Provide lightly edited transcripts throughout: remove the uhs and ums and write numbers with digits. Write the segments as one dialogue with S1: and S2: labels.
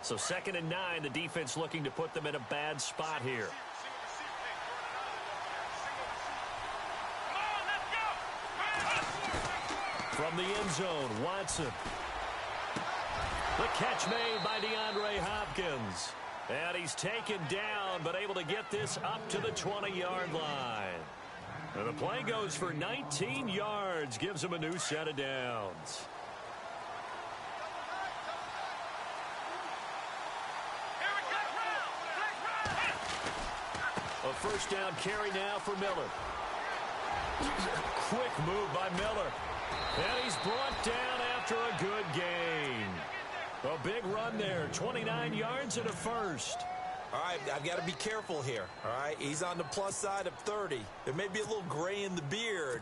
S1: So 2nd and 9, the defense looking to put them in a bad spot here. From the end zone, Watson. The catch made by DeAndre Hopkins. And he's taken down, but able to get this up to the 20-yard line. And the play goes for 19 yards, gives him a new set of downs. A first down carry now for Miller. Quick move by Miller. And he's brought down after a good gain. A big run there, 29 yards and a first.
S2: All right, I've got to be careful here, all right? He's on the plus side of 30. There may be a little gray in the beard,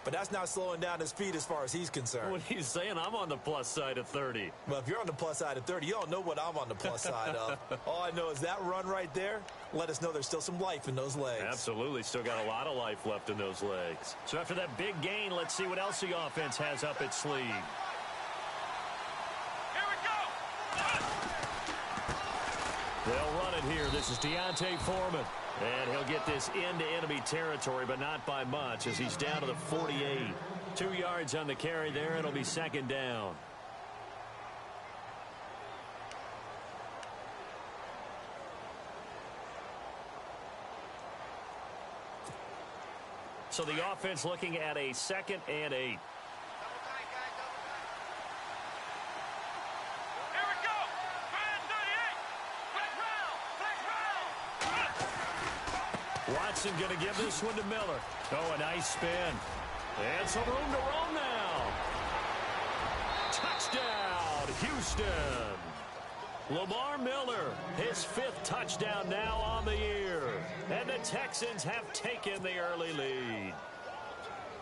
S2: but that's not slowing down his speed as far as he's concerned.
S1: What he's saying, I'm on the plus side of 30.
S2: Well, if you're on the plus side of 30, you don't know what I'm on the plus side of. All I know is that run right there let us know there's still some life in those legs.
S1: Absolutely, still got a lot of life left in those legs. So after that big gain, let's see what else the offense has up its sleeve. They'll run it here. This is Deontay Foreman. And he'll get this into enemy territory, but not by much as he's down to the 48. 2 yards on the carry there. It'll be 2nd down. So the offense looking at a 2nd and 8. Watson going to give this one to Miller. Oh, a nice spin. And some room to roam now. Touchdown, Houston. Lamar Miller, his 5th touchdown now on the year. And the Texans have taken the early lead.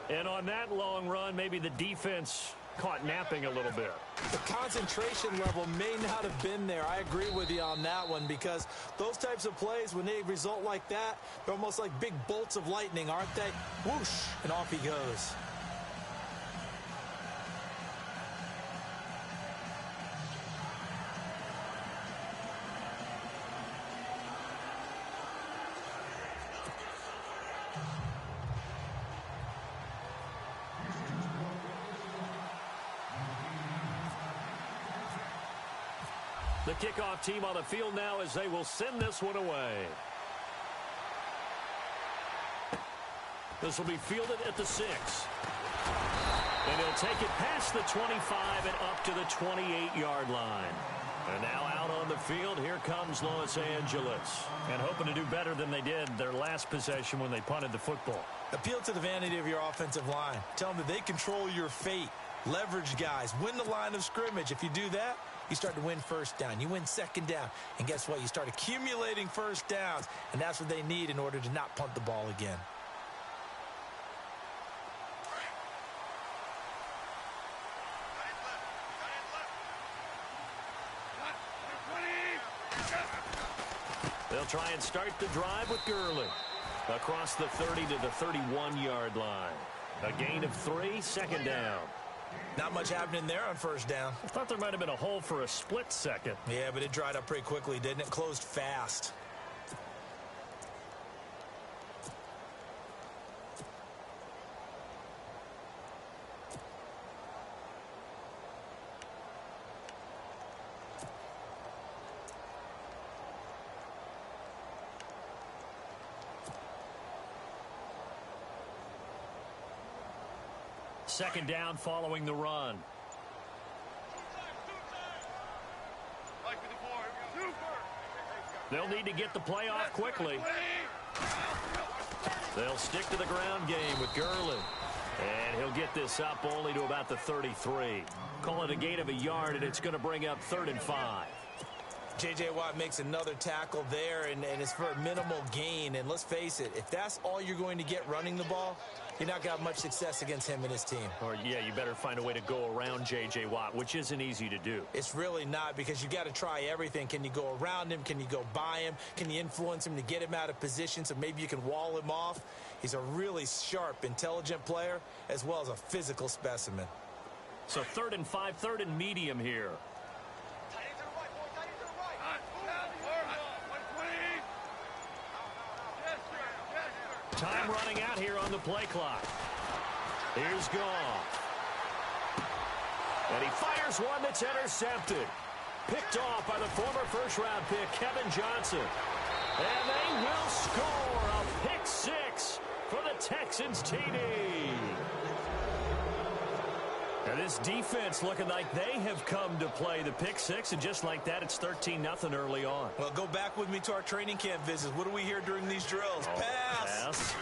S1: And on that long run, maybe the defense caught napping a little bit.
S2: The concentration level may not have been there. I agree with you on that one because those types of plays, when they result like that, they're almost like big bolts of lightning, aren't they? Whoosh, and off he goes.
S1: The kickoff team on the field now as they will send this one away. This will be fielded at the 6. And he'll take it past the 25 and up to the 28-yard line. And now out on the field, here comes Los Angeles. And hoping to do better than they did their last possession when they punted the football.
S2: Appeal to the vanity of your offensive line. Tell them that they control your fate. Leverage guys. Win the line of scrimmage. If you do that, you start to win first down. You win 2nd down. And guess what? You start accumulating first downs. And that's what they need in order to not punt the ball again.
S1: They'll try and start the drive with Gurley. Across the 30 to the 31-yard line. A gain of 3, 2nd down.
S2: Not much happening there on first down.
S1: I thought there might have been a hole for a split second.
S2: Yeah, but it dried up pretty quickly, didn't it? Closed fast.
S1: Second down following the run. They'll need to get the play off quickly. They'll stick to the ground game with Gurley. And he'll get this up only to about the 33. Call it a gain of a yard, and it's going to bring up 3rd and 5.
S2: J.J. Watt makes another tackle there, and it's for a minimal gain. And let's face it, if that's all you're going to get running the ball, you're not going to have much success against him and his team.
S1: Or, yeah, you better find a way to go around J.J. Watt, which isn't easy to do.
S2: It's really not because you got to try everything. Can you go around him? Can you go by him? Can you influence him to get him out of position so maybe you can wall him off? He's a really sharp, intelligent player as well as a physical specimen.
S1: So 3rd and 5, 3rd and medium here. Time running out here on the play clock. Here's Goff. And he fires one that's intercepted. Picked off by the former first-round pick, Kevin Johnson. And they will score a pick six for the Texans TD. And this defense looking like they have come to play the pick six, and just like that, it's 13-0 early on.
S2: Well, go back with me to our training camp visits. What do we hear during these drills? Pass.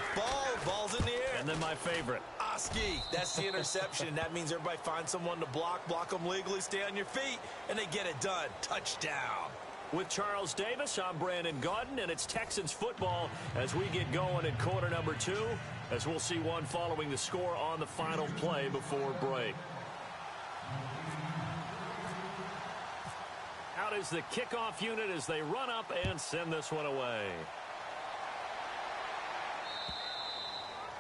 S2: Ball's in the air.
S1: And then my favorite.
S2: Oski. That's the interception. That means everybody finds someone to block them legally, stay on your feet, and they get it done. Touchdown.
S1: With Charles Davis, I'm Brandon Gaudin, and it's Texans football as we get going in quarter number 2, as we'll see one following the score on the final play before break. Out is the kickoff unit as they run up and send this one away.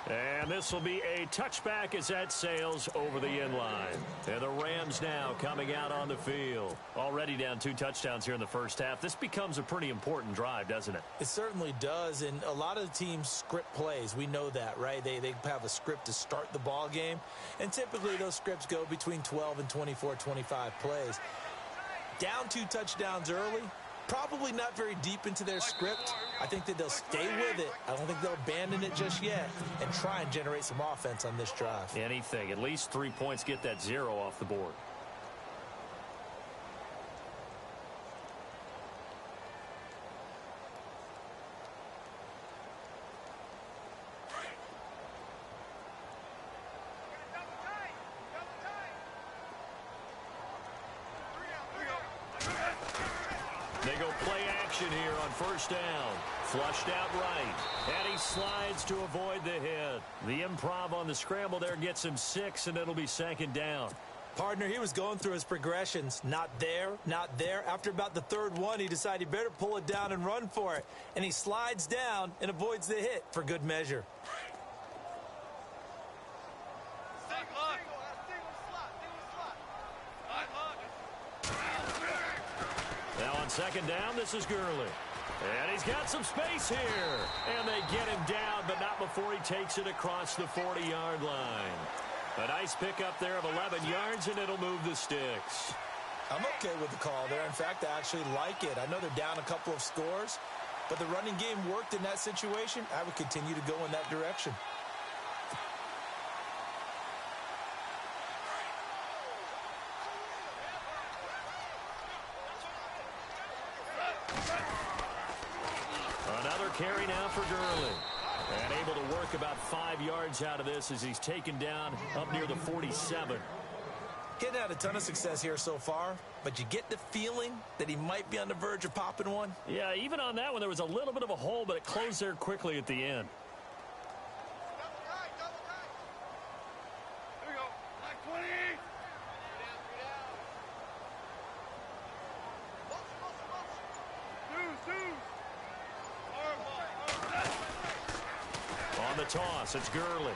S1: And this will be a touchback as that sails over the end line. And the Rams now coming out on the field. Already down 2 touchdowns here in the first half. This becomes a pretty important drive, doesn't it?
S2: It certainly does, and a lot of the teams script plays. We know that, right? They have a script to start the ball game, and typically those scripts go between 12 and 24, 25 plays. Down 2 touchdowns early, probably not very deep into their script. I think that they'll stay with it. I don't think they'll abandon it just yet and try and generate some offense on this drive.
S1: Anything. At least 3 points, get that 0 off the board. They go play action here on first down. Flushed out right. And he slides to avoid the hit. The improv on the scramble there gets him 6, and it'll be 2nd down.
S2: Partner, he was going through his progressions. Not there, not there. After about the 3rd one, he decided he better pull it down and run for it. And he slides down and avoids the hit for good measure.
S1: Now on 2nd down, this is Gurley. And he's got some space here. And they get him down, but not before he takes it across the 40-yard line. A nice pickup there of 11 yards, and it'll move the sticks.
S2: I'm okay with the call there. In fact, I actually like it. I know they're down a couple of scores, but the running game worked in that situation. I would continue to go in that direction.
S1: Another carry now for Gurley. And able to work about 5 yards out of this as he's taken down up near the 47.
S2: Getting had a ton of success here so far, but you get the feeling that he might be on the verge of popping one.
S1: Yeah, even on that one, there was a little bit of a hole, but it closed there quickly at the end. On the toss, it's Gurley.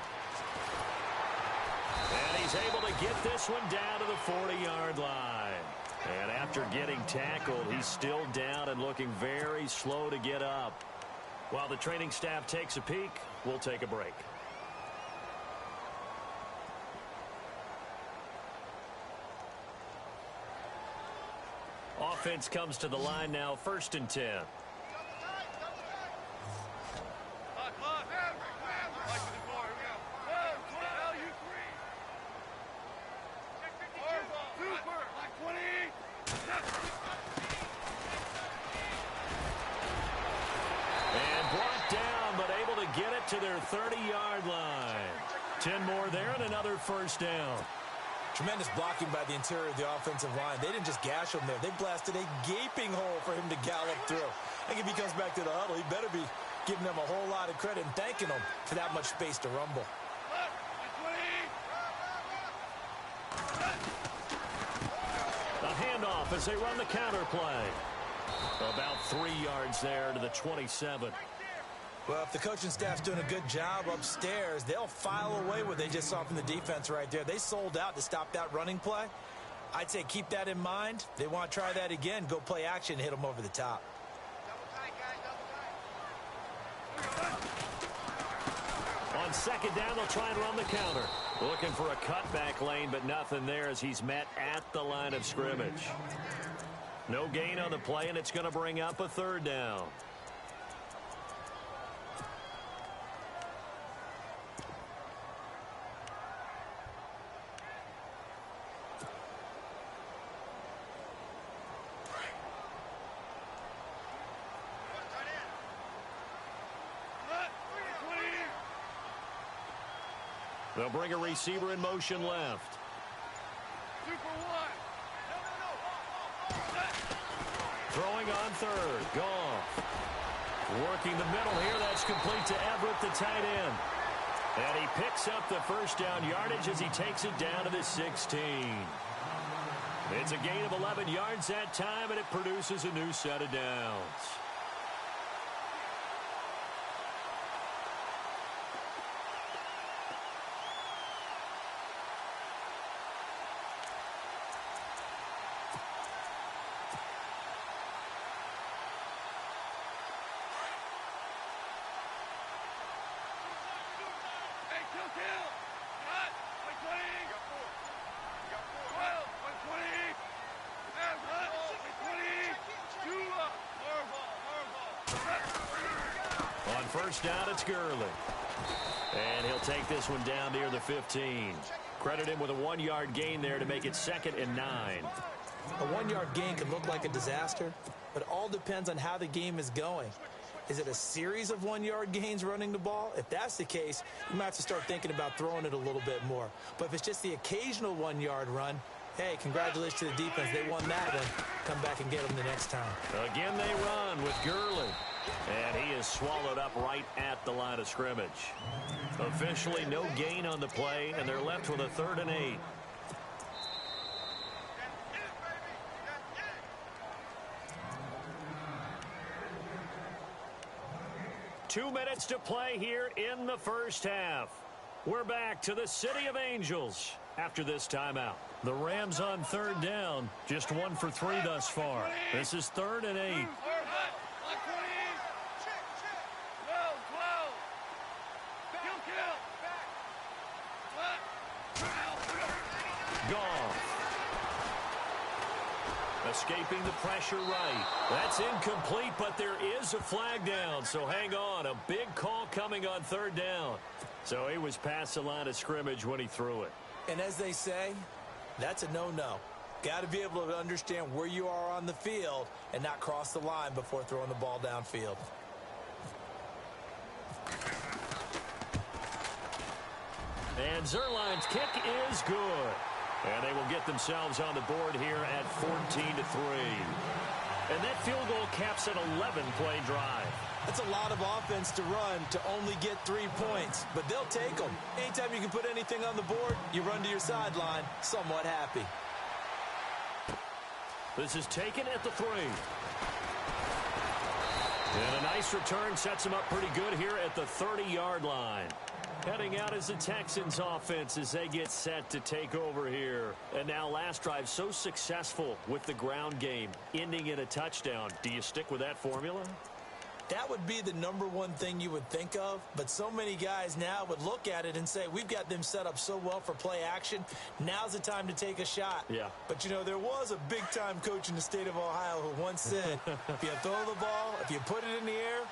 S1: And he's able to get this one down to the 40-yard line. And after getting tackled, he's still down and looking very slow to get up. While the training staff takes a peek, we'll take a break. Offense comes to the line now, 1st and 10. To their 30-yard line. 10 more there and another 1st down.
S2: Tremendous blocking by the interior of the offensive line. They didn't just gash him there. They blasted a gaping hole for him to gallop through. I think if he comes back to the huddle, he better be giving them a whole lot of credit and thanking them for that much space to rumble.
S1: A handoff as they run the counter play. About 3 yards there to the 27.
S2: Well, if the coaching staff's doing a good job upstairs, they'll file away what they just saw from the defense right there. They sold out to stop that running play. I'd say keep that in mind. They want to try that again. Go play action and hit them over the top.
S1: On second down, they'll try and run the counter. Looking for a cutback lane, but nothing there as he's met at the line of scrimmage. No gain on the play, and it's going to bring up a third down. They'll bring a receiver in motion left. Throwing on third. Goff. Working the middle here. That's complete to Everett, the tight end. And he picks up the first down yardage as he takes it down to the 16. It's a gain of 11 yards that time, and it produces a new set of downs. On first down, it's Gurley. And he'll take this one down near the 15. Credit him with a 1-yard gain there to make it 2nd and 9.
S2: A 1-yard gain can look like a disaster, but all depends on how the game is going. Is it a series of 1-yard gains running the ball? If that's the case, you might have to start thinking about throwing it a little bit more. But if it's just the occasional 1-yard run, hey, congratulations to the defense. They won that one. Come back and get them the next time.
S1: Again, they run with Gurley. And he is swallowed up right at the line of scrimmage. Officially, no gain on the play, and they're left with a 3rd and 8. Two minutes to play here in the first half. We're back to the City of Angels after this timeout. The Rams on 3rd down, just 1 for 3 thus far. This is 3rd and 8. Escaping the pressure right. That's incomplete, but there is a flag down. So hang on. A big call coming on 3rd down. So he was past the line of scrimmage when he threw it.
S2: And as they say, that's a no-no. Got to be able to understand where you are on the field and not cross the line before throwing the ball downfield.
S1: And Zerline's kick is good. And they will get themselves on the board here at 14-3. And that field goal caps an 11-play drive.
S2: That's a lot of offense to run to only get 3 points, but they'll take them. Anytime you can put anything on the board, you run to your sideline somewhat happy.
S1: This is taken at the 3. And a nice return sets them up pretty good here at the 30-yard line. Heading out is the Texans offense as they get set to take over here. And now last drive so successful with the ground game, ending in a touchdown. Do you stick with that formula?
S2: That would be the #1 thing you would think of, but so many guys now would look at it and say, we've got them set up so well for play action, now's the time to take a shot.
S1: Yeah.
S2: But, you know, there was a big-time coach in the state of Ohio who once said, if you throw the ball, if you put it in the air,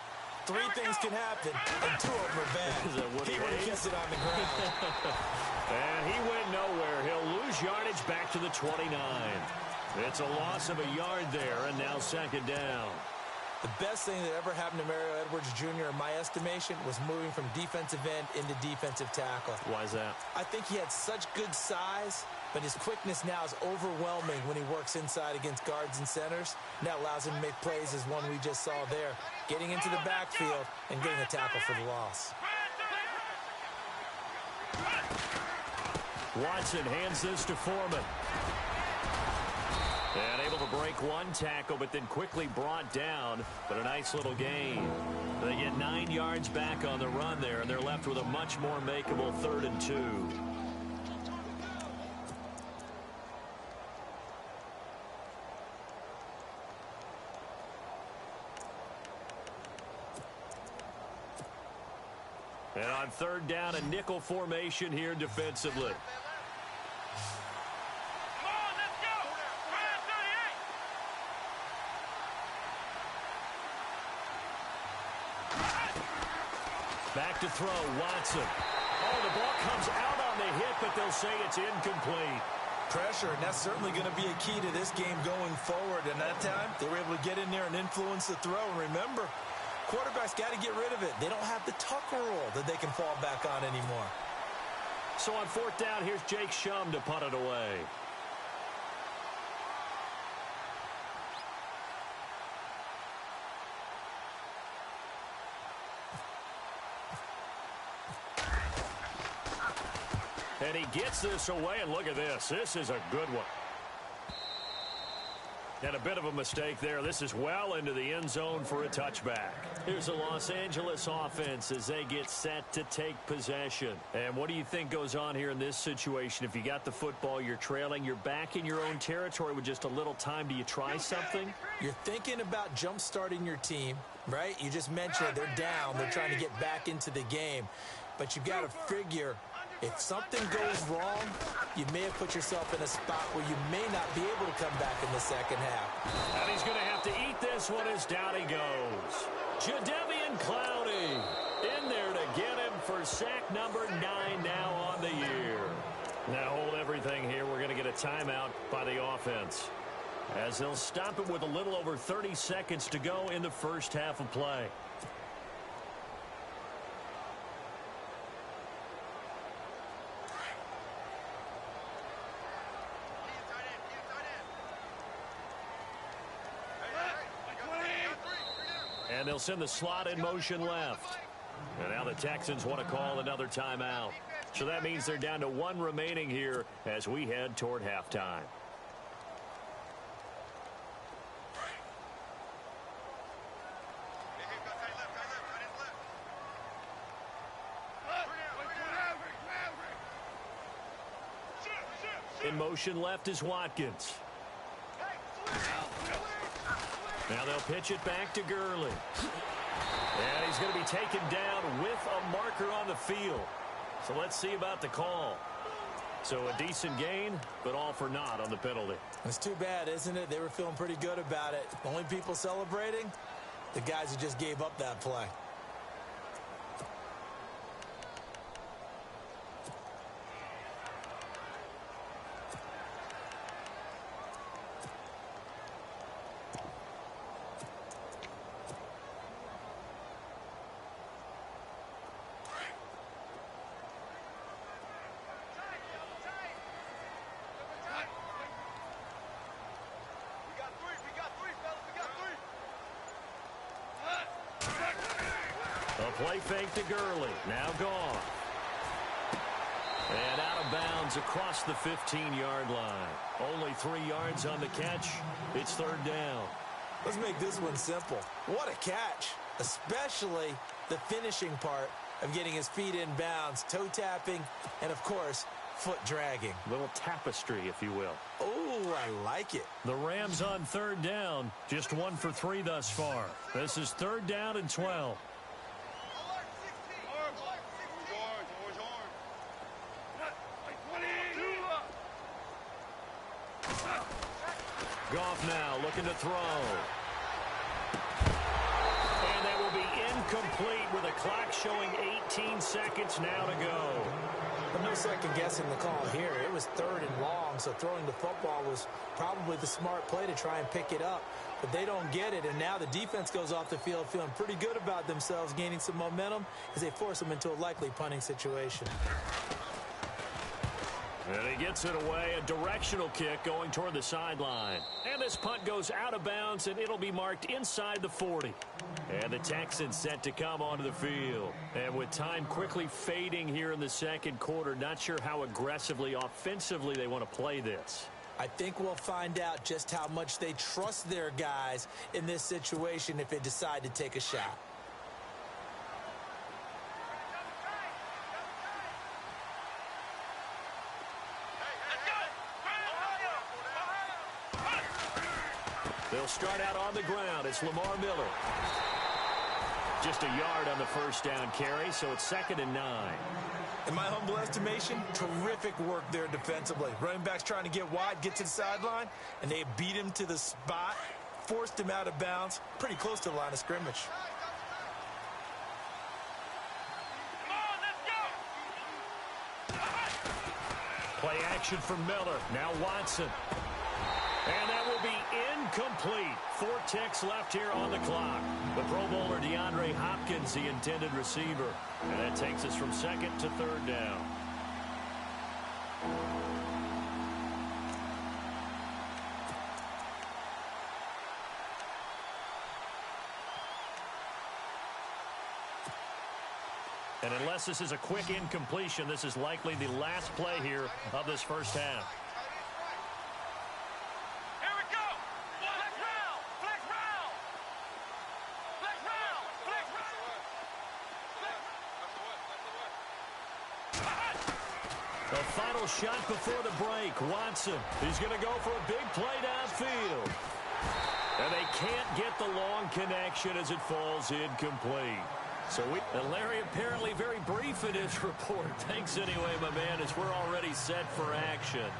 S2: 3 things can happen, and 2 of them are bad. He would have kissed it on the ground.
S1: And he went nowhere. He'll lose yardage back to the 29. It's a loss of a yard there, and now 2nd down.
S2: The best thing that ever happened to Mario Edwards Jr., in my estimation, was moving from defensive end into defensive tackle.
S1: Why is that?
S2: I think he had such good size, but his quickness now is overwhelming when he works inside against guards and centers. And that allows him to make plays as one we just saw there, getting into the backfield and getting a tackle for the loss.
S1: Watson hands this to Foreman. And able to break 1 tackle, but then quickly brought down. But a nice little gain. They get 9 yards back on the run there, and they're left with a much more makeable 3rd and 2. And on third down, a nickel formation here defensively. Back to throw, Watson. Oh, the ball comes out on the hit, but they'll say it's incomplete.
S2: Pressure, and that's certainly going to be a key to this game going forward. And that time, they were able to get in there and influence the throw. And remember, quarterbacks got to get rid of it. They don't have the Tucker rule that they can fall back on anymore.
S1: So on fourth down, here's Jake Shum to punt it away. And he gets this away, and look at this. This is a good one. And a bit of a mistake there. This is well into the end zone for a touchback. Here's the Los Angeles offense as they get set to take possession. And what do you think goes on here in this situation? If you got the football, you're trailing, you're back in your own territory with just a little time. Do you try something?
S2: You're thinking about jump-starting your team, right? You just mentioned they're down. They're trying to get back into the game. But you've got to figure, if something goes wrong, you may have put yourself in a spot where you may not be able to come back in the second half.
S1: And he's going to have to eat this one as down he goes. Jadeveon Clowney in there to get him for sack number 9 now on the year. Now hold everything here. We're going to get a timeout by the offense, as they'll stop it with a little over 30 seconds to go in the first half of play. And they'll send the slot in motion left. And now the Texans want to call another timeout. So that means they're down to 1 remaining here as we head toward halftime. In motion left is Watkins. Now they'll pitch it back to Gurley. And he's going to be taken down with a marker on the field. So let's see about the call. So a decent gain, but all for naught on the penalty.
S2: It's too bad, isn't it? They were feeling pretty good about it. The only people celebrating, the guys who just gave up that play.
S1: Play fake to Gurley. Now gone. And out of bounds across the 15-yard line. Only 3 yards on the catch. It's third down.
S2: Let's make this one simple. What a catch. Especially the finishing part of getting his feet in bounds, toe tapping, and of course, foot dragging.
S1: Little tapestry, if you will.
S2: Oh, I like it.
S1: The Rams on third down. Just 1 for 3 thus far. This is third down and 12. Goff now looking to throw. And that will be incomplete with a clock showing 18 seconds now to go.
S2: But no second guessing the call here. It was third and long, so throwing the football was probably the smart play to try and pick it up. But they don't get it, and now the defense goes off the field feeling pretty good about themselves, gaining some momentum as they force them into a likely punting situation.
S1: And he gets it away, a directional kick going toward the sideline. And this punt goes out of bounds, and it'll be marked inside the 40. And the Texans set to come onto the field. And with time quickly fading here in the second quarter, not sure how aggressively, offensively they want to play this.
S2: I think we'll find out just how much they trust their guys in this situation if they decide to take a shot.
S1: They'll start out on the ground. It's Lamar Miller. Just a yard on the first down carry, so it's 2nd and 9.
S2: In my humble estimation, terrific work there defensively. Running back's trying to get wide, get to the sideline, and they beat him to the spot, forced him out of bounds, pretty close to the line of scrimmage.
S1: Play action for Miller. Now Watson. And that will be incomplete. 4 ticks left here on the clock. The Pro Bowler DeAndre Hopkins, the intended receiver. And that takes us from 2nd to 3rd down. And unless this is a quick incompletion, this is likely the last play here of this first half.
S3: Here we go. Flex round. Flex round. Flex round. Flex round.
S1: The final shot before the break. Watson. He's going to go for a big play downfield. And they can't get the long connection as it falls incomplete. So and Larry apparently very brief in his report. Thanks anyway, my man, as we're already set for action.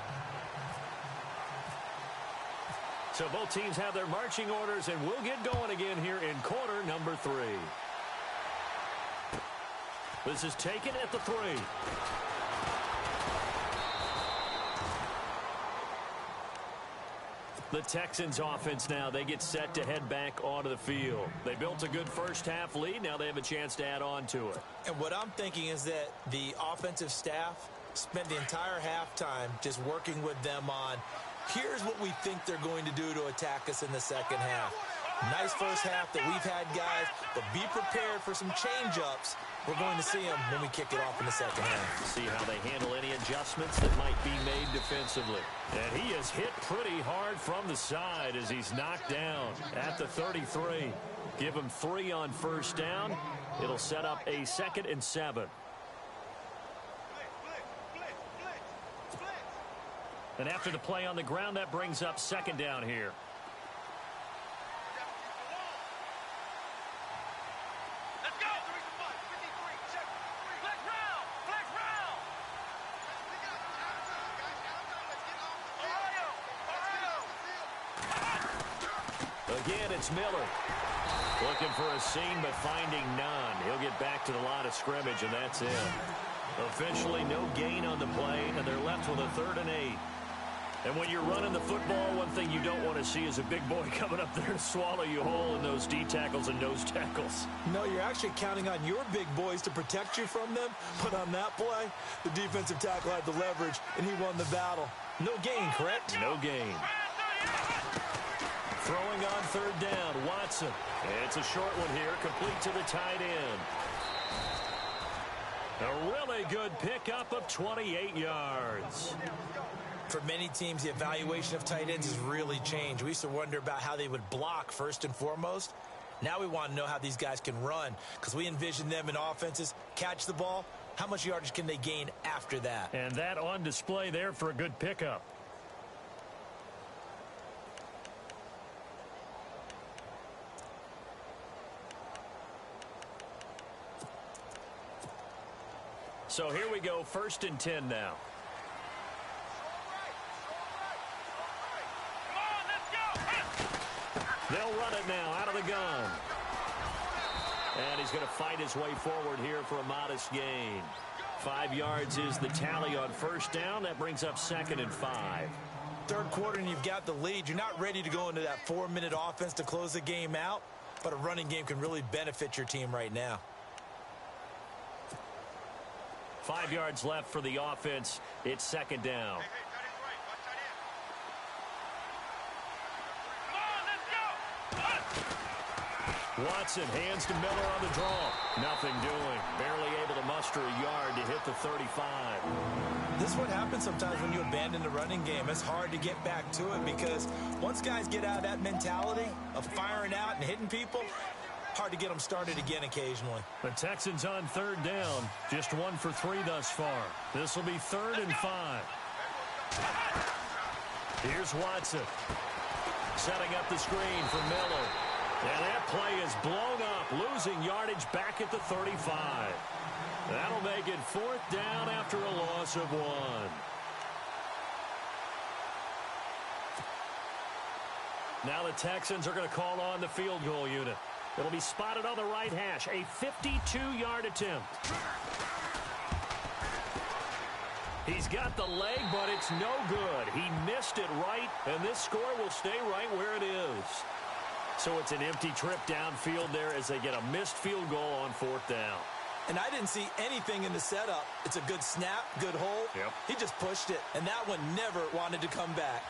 S1: So both teams have their marching orders, and we'll get going again here in quarter number 3. This is taken at the 3. The Texans offense now, they get set to head back onto the field. They built a good first half lead. Now they have a chance to add on to it.
S2: And what I'm thinking is that the offensive staff spent the entire halftime just working with them on, here's what we think they're going to do to attack us in the second half. Nice first half that we've had, guys, but be prepared for some change-ups. We're going to see them when we kick it off in the second half.
S1: See how they handle any adjustments that might be made defensively. And he is hit pretty hard from the side as he's knocked down at the 33. Give him 3 on first down. It'll set up a 2nd and 7. And after the play on the ground, that brings up 2nd down here. Again, it's Miller. Looking for a seam, but finding none. He'll get back to the line of scrimmage, and that's it. Officially, no gain on the play, and they're left with a 3rd and 8. And when you're running the football, one thing you don't want to see is a big boy coming up there to swallow you whole in those D tackles and nose tackles.
S2: No, you're actually counting on your big boys to protect you from them. But on that play, the defensive tackle had the leverage, and he won the battle. No gain, correct?
S1: No gain. Throwing on 3rd down, Watson. It's a short one here, complete to the tight end. A really good pickup of 28 yards.
S2: For many teams, the evaluation of tight ends has really changed. We used to wonder about how they would block first and foremost. Now we want to know how these guys can run, because we envision them in offenses, catch the ball. How much yardage can they gain after that?
S1: And that on display there for a good pickup. So here we go, 1st and 10 now. They'll run it now out of the gun. And he's going to fight his way forward here for a modest gain. 5 yards is the tally on first down. That brings up 2nd and 5.
S2: Third quarter and you've got the lead. You're not ready to go into that 4-minute offense to close the game out, but a running game can really benefit your team right now.
S1: 5 yards left for the offense. It's 2nd down. Watson hands to Miller on the draw. Nothing doing. Barely able to muster a yard to hit the 35.
S2: This is what happens sometimes when you abandon the running game. It's hard to get back to it because once guys get out of that mentality of firing out and hitting people, hard to get them started again occasionally.
S1: The Texans on 3rd down. Just 1 for 3 thus far. This will be 3rd and 5. Here's Watson. Setting up the screen for Miller. And that play is blown up. losing yardage back at the 35. That'll make it 4th down after a loss of 1. Now the Texans are going to call on the field goal unit. It'll be spotted on the right hash. A 52-yard attempt. He's got the leg, but it's no good. He missed it right, and this score will stay right where it is. So it's an empty trip downfield there as they get a missed field goal on 4th down.
S2: And I didn't see anything in the setup. It's a good snap, good hold.
S1: Yep.
S2: He just pushed it, and that one never wanted to come back.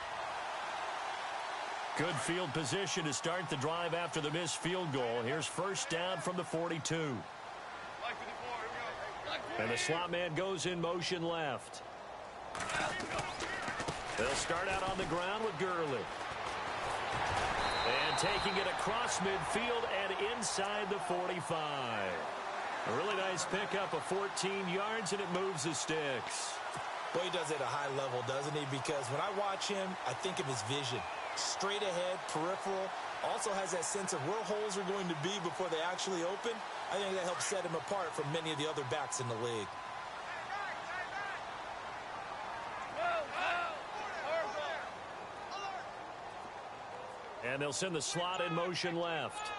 S1: Good field position to start the drive after the missed field goal. Here's 1st down from the 42. And the slot man goes in motion left. They'll start out on the ground with Gurley. And taking it across midfield and inside the 45. A really nice pickup of 14 yards, and it moves the sticks.
S2: Well, he does it at a high level, doesn't he? Because when I watch him, I think of his vision. Straight ahead, peripheral, also has that sense of where holes are going to be before they actually open. I think that helps set him apart from many of the other backs in the league.
S1: And they'll send the slot in motion left.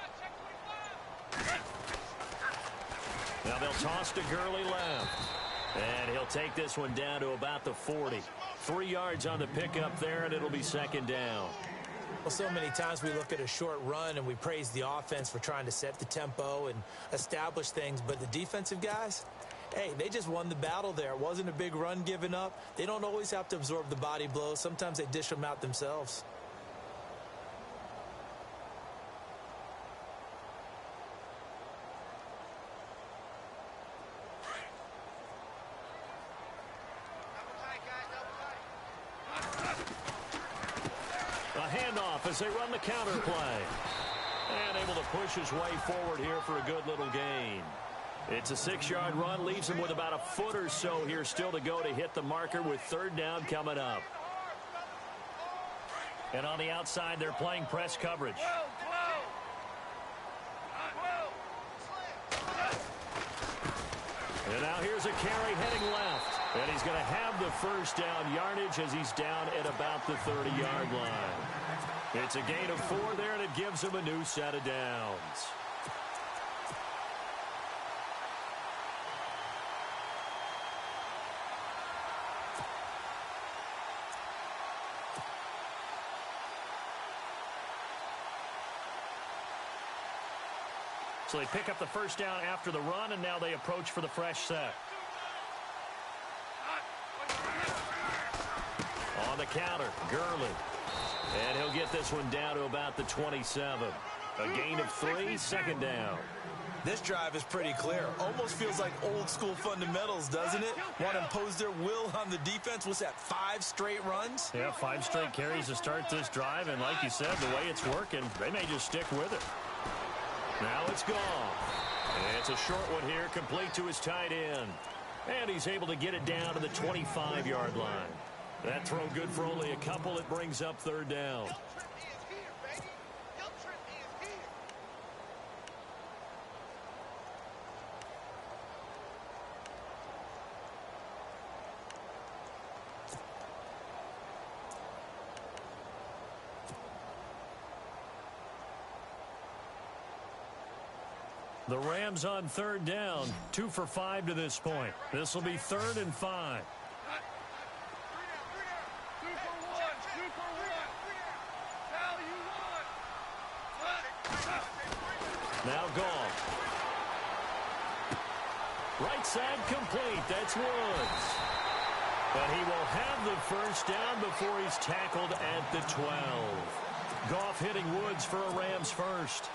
S1: Now they'll toss to Gurley left. And he'll take this one down to about the 40. 3 yards on the pickup there, and it'll be 2nd down.
S2: Well, so many times we look at a short run and we praise the offense for trying to set the tempo and establish things. But the defensive guys, hey, they just won the battle there. It wasn't a big run given up. They don't always have to absorb the body blows. Sometimes they dish them out themselves.
S1: As they run the counter play. And able to push his way forward here for a good little gain. It's a 6-yard run. Leaves him with about a foot or so here still to go to hit the marker with 3rd down coming up. And on the outside, they're playing press coverage. And now here's a carry heading left. And he's going to have the 1st down yardage as he's down at about the 30-yard line. It's a gain of 4 there, and it gives him a new set of downs. So they pick up the 1st down after the run, and now they approach for the fresh set. On the counter, Gurley. And he'll get this one down to about the 27. A gain of 3, 2nd down.
S2: This drive is pretty clear. Almost feels like old school fundamentals, doesn't it? Want to impose their will on the defense. What's that, 5 straight runs?
S1: Yeah, 5 straight carries to start this drive. And like you said, the way it's working, they may just stick with it. Now it's gone. And it's a short one here, complete to his tight end. And he's able to get it down to the 25-yard line. That throw good for only a couple. It brings up 3rd down. The Rams on 3rd down, 2 for 5 to this point. This will be 3rd and 5. Now gone. Right side complete. That's Woods. But he will have the 1st down before he's tackled at the 12. Goff hitting Woods for a Rams 1st.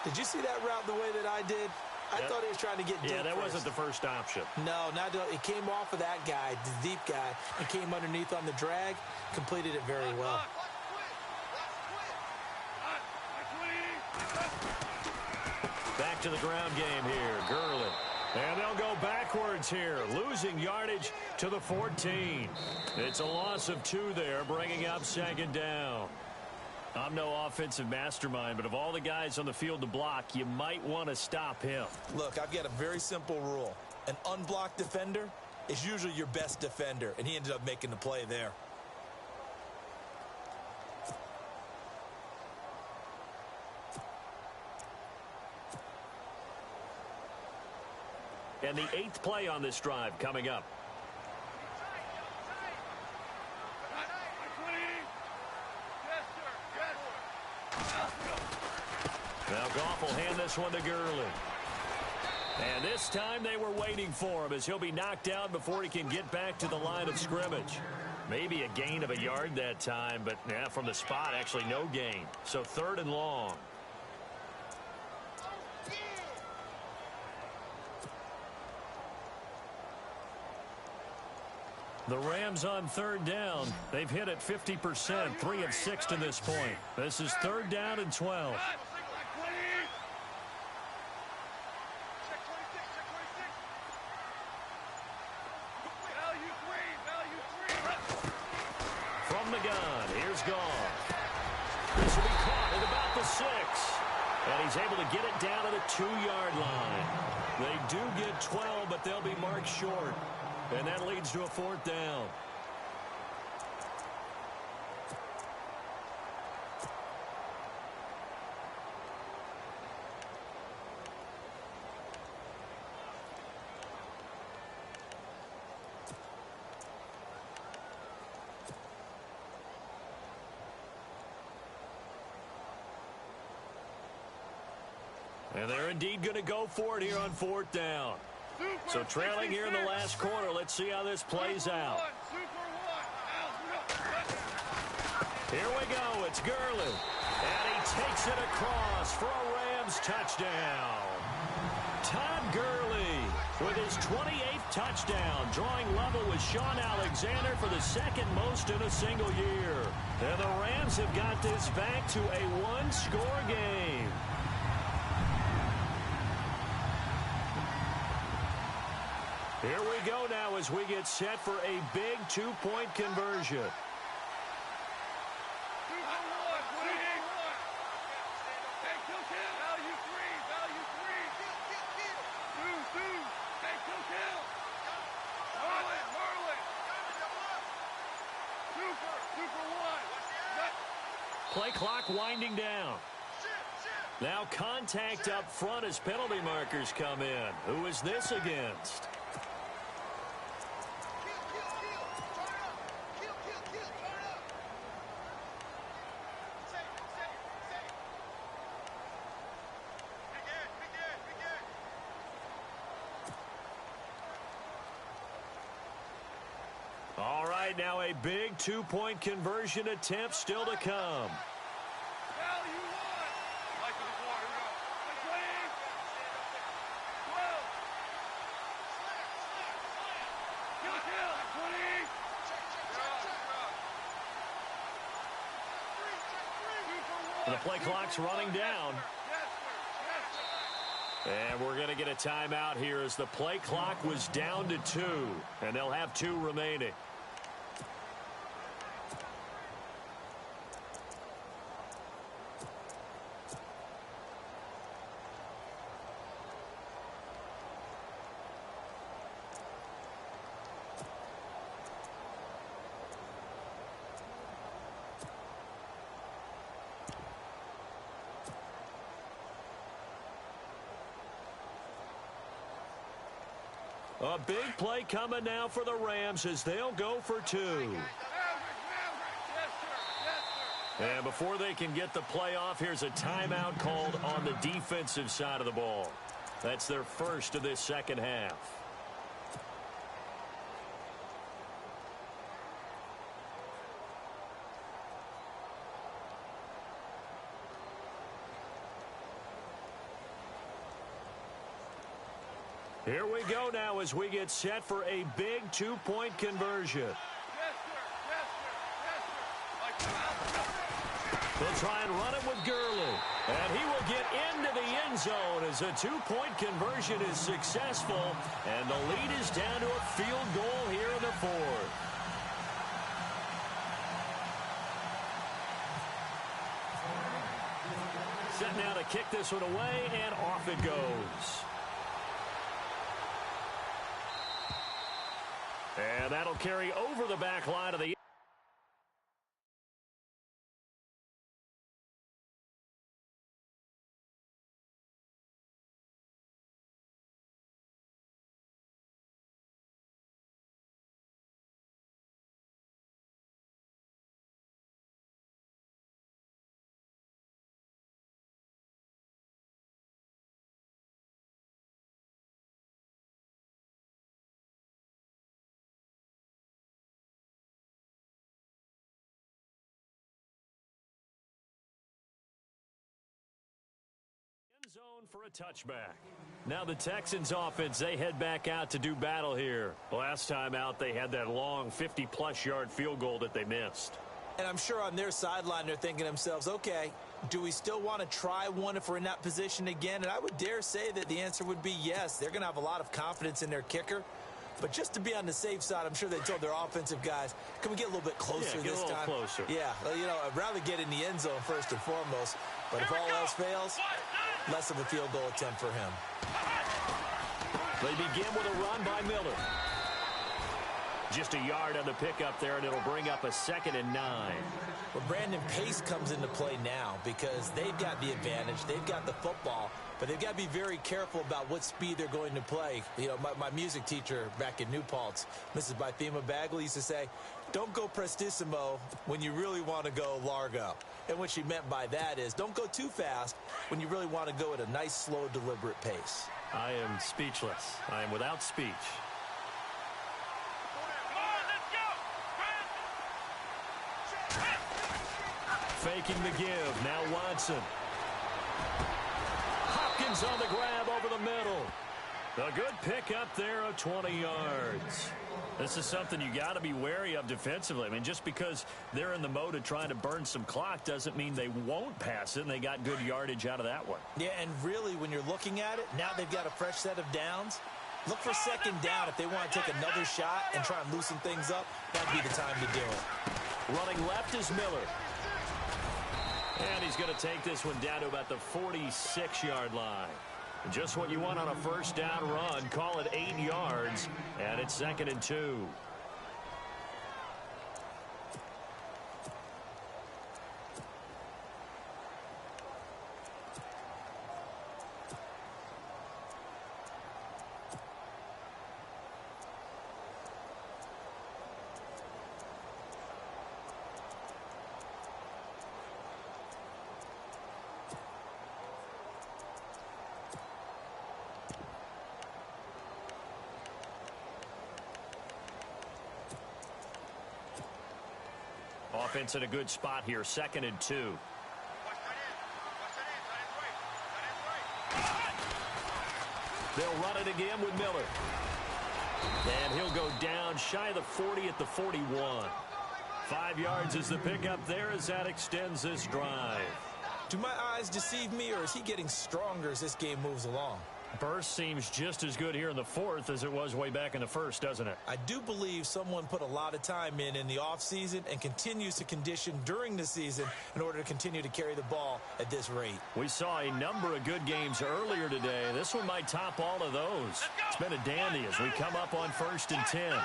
S2: Did you see that route the way that I did? I thought he was trying to get deep.
S1: Yeah, that
S2: first.
S1: wasn't the first option.
S2: No, not it came off of that guy, the deep guy, and came underneath on the drag, completed it very well.
S1: Back to the ground game here, Gurley. And they'll go backwards here, losing yardage to the 14. It's a loss of 2 there, bringing up 2nd down. I'm no offensive mastermind, but of all the guys on the field to block, you might want to stop him.
S2: Look, I've got a very simple rule. An unblocked defender is usually your best defender, and he ended up making the play there.
S1: And the 8th play on this drive coming up. Now Goff will hand this one to Gurley. And this time they were waiting for him as he'll be knocked down before he can get back to the line of scrimmage. Maybe a gain of a yard that time, but from the spot, actually no gain. So 3rd and long. The Rams on 3rd down. They've hit it 50%, 3 of 6 to this point. This is 3rd down and 12. From the gun, here's Goff. This will be caught at about the 6. And he's able to get it down to the 2-yard line. They do get 12, but they'll be marked short. And that leads to a 4th down. And they're indeed going to go for it here on 4th down. So trailing here in the last quarter. Let's see how this plays out. Here we go. It's Gurley. And he takes it across for a Rams touchdown. Todd Gurley with his 28th touchdown, drawing level with Sean Alexander for the 2nd most in a single year. And the Rams have got this back to a 1-score game. Here we go now as we get set for a big 2-point conversion. Play clock winding down. Now contact up front as penalty markers come in. Who is this against? All right, now a big 2-point conversion attempt still to come. The play clock's running down. And we're going to get a timeout here as the play clock was down to 2. And they'll have 2 remaining. A big play coming now for the Rams as they'll go for 2. And before they can get the play off, here's a timeout called on the defensive side of the ball. That's their first of this second half. Here we go now as we get set for a big 2-point conversion. They'll try and run it with Gurley. And he will get into the end zone as a 2-point conversion is successful. And the lead is down to a field goal here in the 4th. kick this one away, and off it goes. And that'll carry over the back line of the zone for a touchback. Now the Texans offense, they head back out to do battle here. Last time out, they had that long 50-plus yard field goal that they missed.
S2: And I'm sure on their sideline, they're thinking to themselves, okay, do we still want to try one if we're in that position again? And I would dare say that the answer would be yes. They're going to have a lot of confidence in their kicker. But just to be on the safe side, I'm sure they told their offensive guys, can we get a little bit closer this time?
S1: Closer.
S2: Yeah, well, you know, I'd rather get in the end zone first and foremost. But if all else fails, less of a field goal attempt for him.
S1: They begin with a run by Miller. Just a yard on the pickup there, and it'll bring up a 2nd and 9.
S2: Well, Brandon, pace comes into play now because they've got the advantage. They've got the football, but they've got to be very careful about what speed they're going to play. You know, my music teacher back in New Paltz, Mrs. Bythema Bagley, used to say, don't go prestissimo when you really want to go largo. And what she meant by that is don't go too fast when you really want to go at a nice, slow, deliberate pace.
S1: I am speechless. I am without speech. Faking the give. Now Watson. Hopkins on the grab over the middle. A good pick up there of 20 yards. This is something you got to be wary of defensively. I mean, just because they're in the mode of trying to burn some clock doesn't mean they won't pass it, and they got good yardage out of that one.
S2: Yeah, and really, when you're looking at it, now they've got a fresh set of downs. Look for 2nd down if they want to take another shot and try and loosen things up. That'd be the time to do it.
S1: Running left is Miller. And he's going to take this one down to about the 46-yard line. Just what you want on a first down run. Call it 8 yards, and it's 2nd and 2. Offense in a good spot here, 2nd and 2. They'll run it again with Miller. And he'll go down shy of the 40 at the 41. 5 yards is the pickup there as that extends this drive.
S2: Do my eyes deceive me, or is he getting stronger as this game moves along?
S1: Burst seems just as good here in the 4th as it was way back in the 1st, doesn't it?
S2: I do believe someone put a lot of time in the offseason and continues to condition during the season in order to continue to carry the ball at this rate.
S1: We saw a number of good games earlier today. This one might top all of those. It's been a dandy as we come up on 1st and 10. On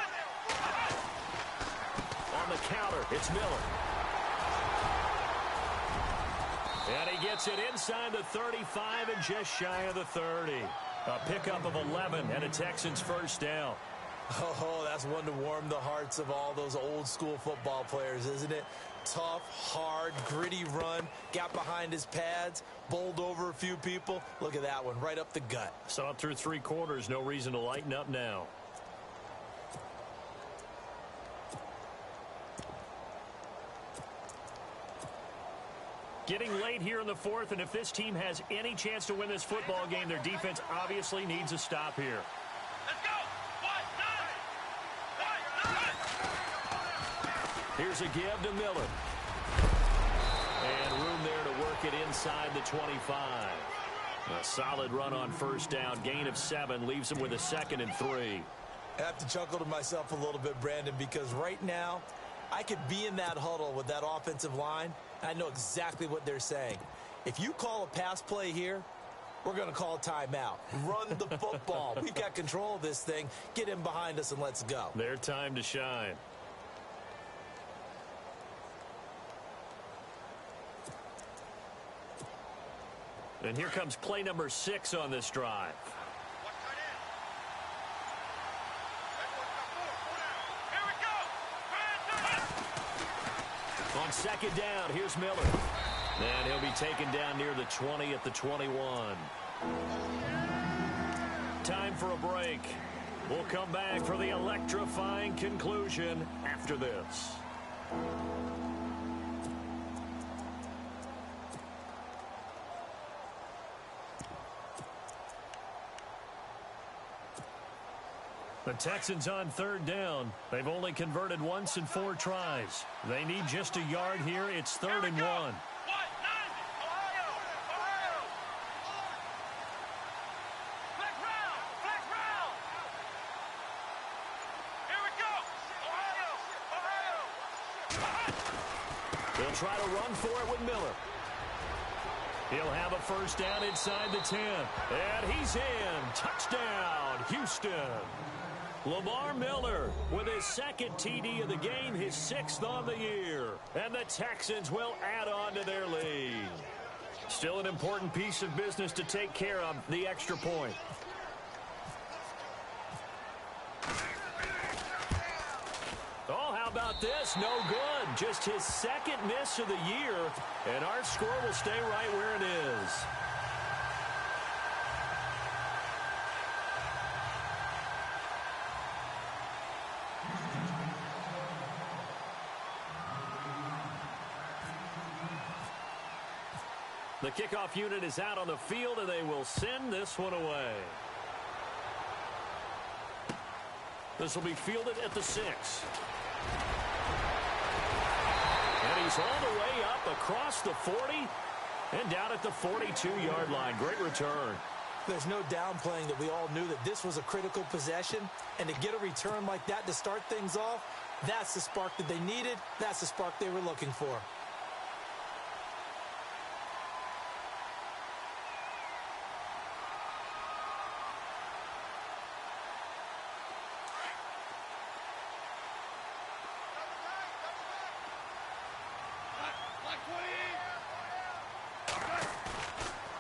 S1: the counter, it's Miller. And he gets it inside the 35 and just shy of the 30. A pickup of 11 and a Texans first down.
S2: Oh, that's one to warm the hearts of all those old school football players, isn't it? Tough, hard, gritty run, got behind his pads, bowled over a few people. Look at that one, right up the gut.
S1: Saw it through 3 quarters, no reason to lighten up now. Getting late here in the 4th, and if this team has any chance to win this football game, their defense obviously needs a stop here.
S3: Let's go!
S1: Here's a give to Miller. And room there to work it inside the 25. A solid run on first down. Gain of 7 leaves him with a 2nd and 3.
S2: I have to chuckle to myself a little bit, Brandon, because right now I could be in that huddle with that offensive line. I know exactly what they're saying. If you call a pass play here, we're going to call a timeout. Run the football. We've got control of this thing. Get him behind us and let's go.
S1: Their time to shine. And here comes play number 6 on this drive. On second down, here's Miller. And he'll be taken down near the 20 at the 21. Time for a break. We'll come back for the electrifying conclusion after this. The Texans on third down. They've only converted once in 4 tries. They need just a yard here. It's 3rd and 1.
S3: Ohio! Flag round! Flag round! Here we go! Ohio!
S1: They'll try to run for it with Miller. He'll have a first down inside the 10. And he's in. Touchdown, Houston. Lamar Miller with his 2nd TD of the game, his 6th on the year. And the Texans will add on to their lead. Still an important piece of business to take care of, the extra point. Oh, how about this? No good. Just his 2nd miss of the year. And our score will stay right where it is. The kickoff unit is out on the field, and they will send this one away. This will be fielded at the 6. And he's all the way up across the 40 and down at the 42-yard line. Great return.
S2: There's no downplaying that we all knew that this was a critical possession, and to get a return like that to start things off, that's the spark that they needed. That's the spark they were looking for.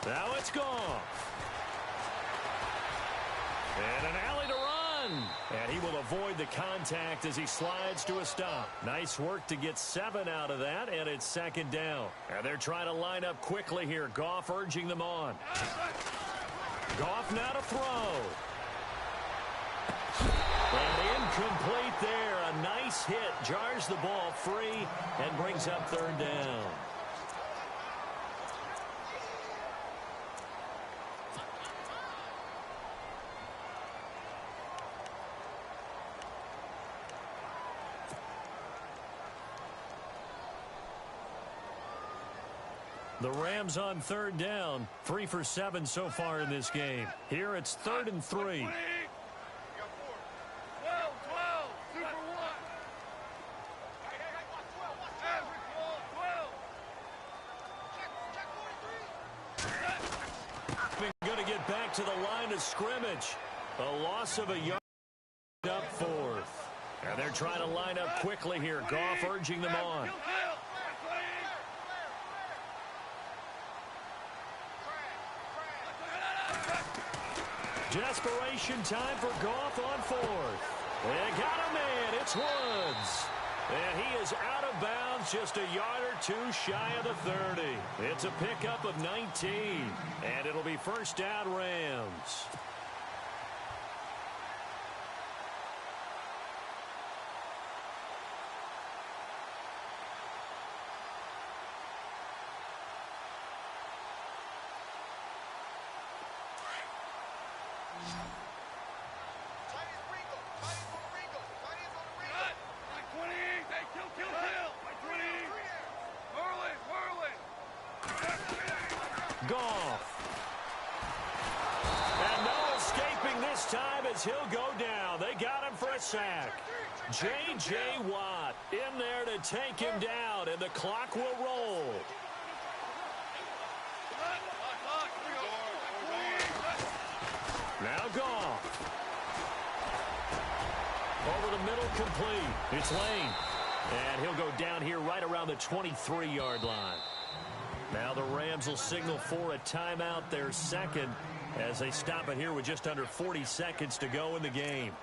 S1: Now it's gone. And an alley to run. And he will avoid the contact as he slides to a stop. Nice work to get 7 out of that, and it's 2nd down. And they're trying to line up quickly here. Goff urging them on. Goff now to throw. And incomplete there. A nice hit. Jars the ball free and brings up 3rd down. The Rams on 3rd down, 3 for 7 so far in this game. Here it's 3rd and 3.
S3: 12, 12, Super 1.
S1: Going to get back to the line of scrimmage. A loss of a yard up 4th. And they're trying to line up quickly here. Goff urging them on. Desperation time for Goff on 4th. They got a man. It's Woods. And he is out of bounds just a yard or 2 shy of the 30. It's a pickup of 19. And it'll be first down Rams. Goff. And no escaping this time as he'll go down. They got him for a sack. J.J. Watt in there to take him down, and the clock will roll. Now Goff. Over the middle, complete. It's Lane. And he'll go down here right around the 23-yard line. Now the Rams will signal for a timeout, their second, as they stop it here with just under 40 seconds to go in the game.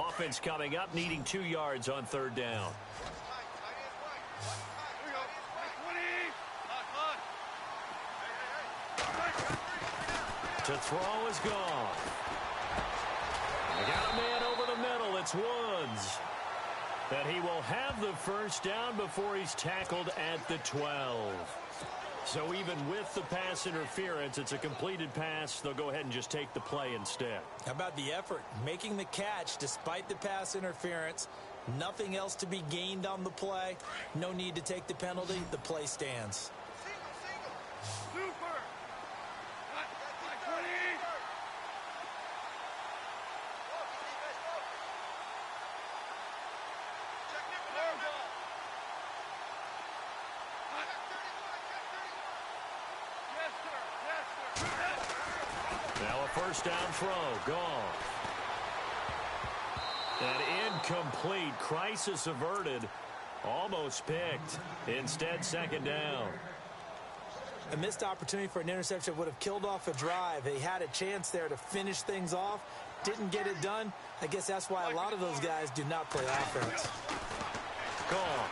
S1: Offense coming up, needing 2 yards on third down. To throw is gone. They got a man over the middle. It's Woods. And he will have the first down before he's tackled at the 12. So even with the pass interference, it's a completed pass. They'll go ahead and just take the play instead.
S2: How about the effort? Making the catch despite the pass interference. Nothing else to be gained on the play. No need to take the penalty. The play stands.
S3: Super.
S1: Now a first down throw. Gone. And incomplete. Crisis averted. Almost picked. Instead, second down.
S2: A missed opportunity for an interception would have killed off a drive. They had a chance there to finish things off. Didn't get it done. I guess that's why a lot of those guys do not play offense.
S1: Gone.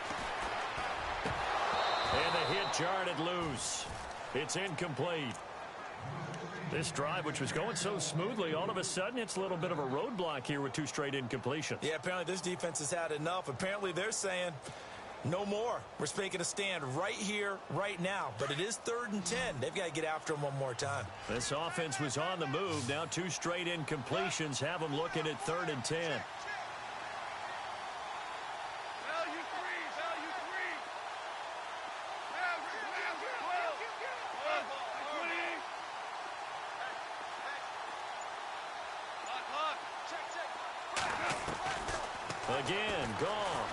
S1: And the hit jarred it loose. It's incomplete. This drive, which was going so smoothly, all of a sudden it's a little bit of a roadblock here with 2 straight incompletions.
S2: Yeah, apparently this defense has had enough. Apparently they're saying no more. We're making a stand right here, right now. But it is 3rd and 10. They've got to get after them one more time.
S1: This offense was on the move. Now 2 straight incompletions have them looking at 3rd and 10. Again, Goff.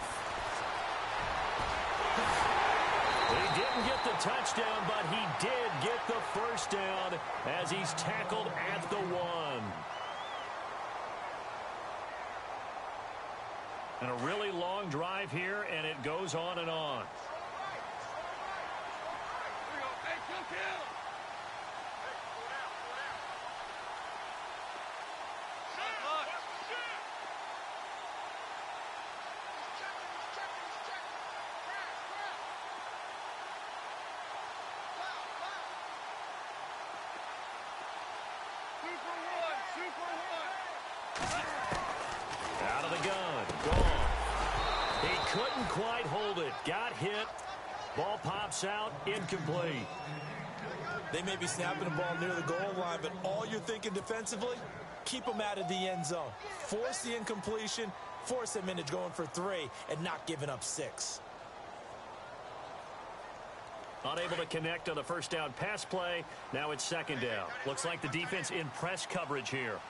S1: He didn't get the touchdown, but he did get the first down as he's tackled at the 1. And a really long drive here, and it goes on and on. Out of the gun. Gone. He couldn't quite hold it. Got hit. Ball pops out. Incomplete.
S2: They may be snapping the ball near the goal line, but all you're thinking defensively, keep them out of the end zone. Force the incompletion. Force them into going for 3 and not giving up 6.
S1: Unable to connect on the first down pass play. Now it's second down. Looks like the defense in press coverage here.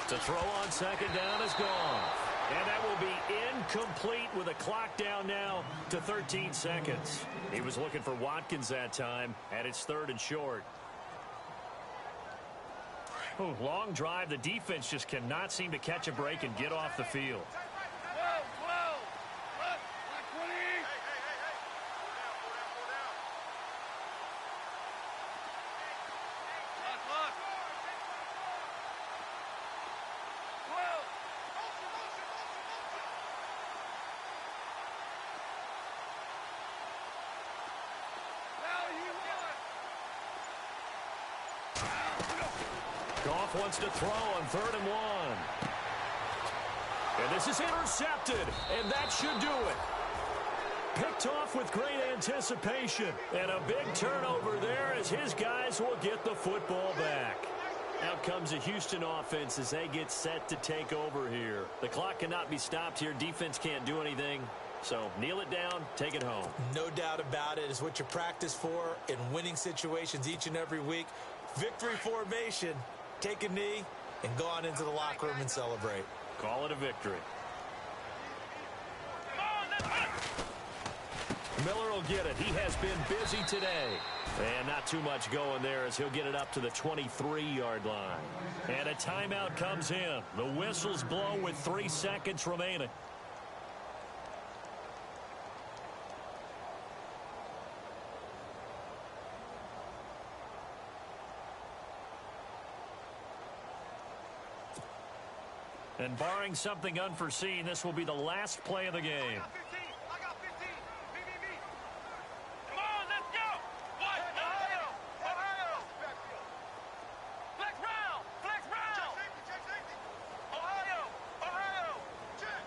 S1: To throw on second down is gone. And that will be incomplete with a clock down now to 13 seconds. He was looking for Watkins that time, and it's 3rd and short. Ooh, long drive. The defense just cannot seem to catch a break and get off the field. Goff wants to throw on 3rd and 1. And this is intercepted, and that should do it. Picked off with great anticipation, and a big turnover there as his guys will get the football back. Out comes the Houston offense as they get set to take over here. The clock cannot be stopped here. Defense can't do anything. So kneel it down, take it home.
S2: No doubt about it. It's what you practice for in winning situations each and every week. Victory formation. Take a knee and go on into the locker room and celebrate.
S1: Call it a victory. Miller will get it. He has been busy today. And not too much going there as he'll get it up to the 23-yard line. And a timeout comes in. The whistles blow with 3 seconds remaining. And barring something unforeseen, this will be the last play of the game.
S3: I got 15. Me. Come on, let's go. What? Ohio. Flex round. Check safety. Ohio. Check.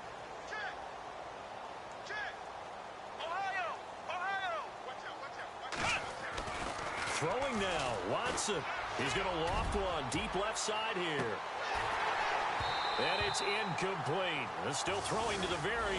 S3: Ohio. Watch out.
S1: Throwing now, Watson. He's going to loft one deep left side here. And it's incomplete. Still throwing to the very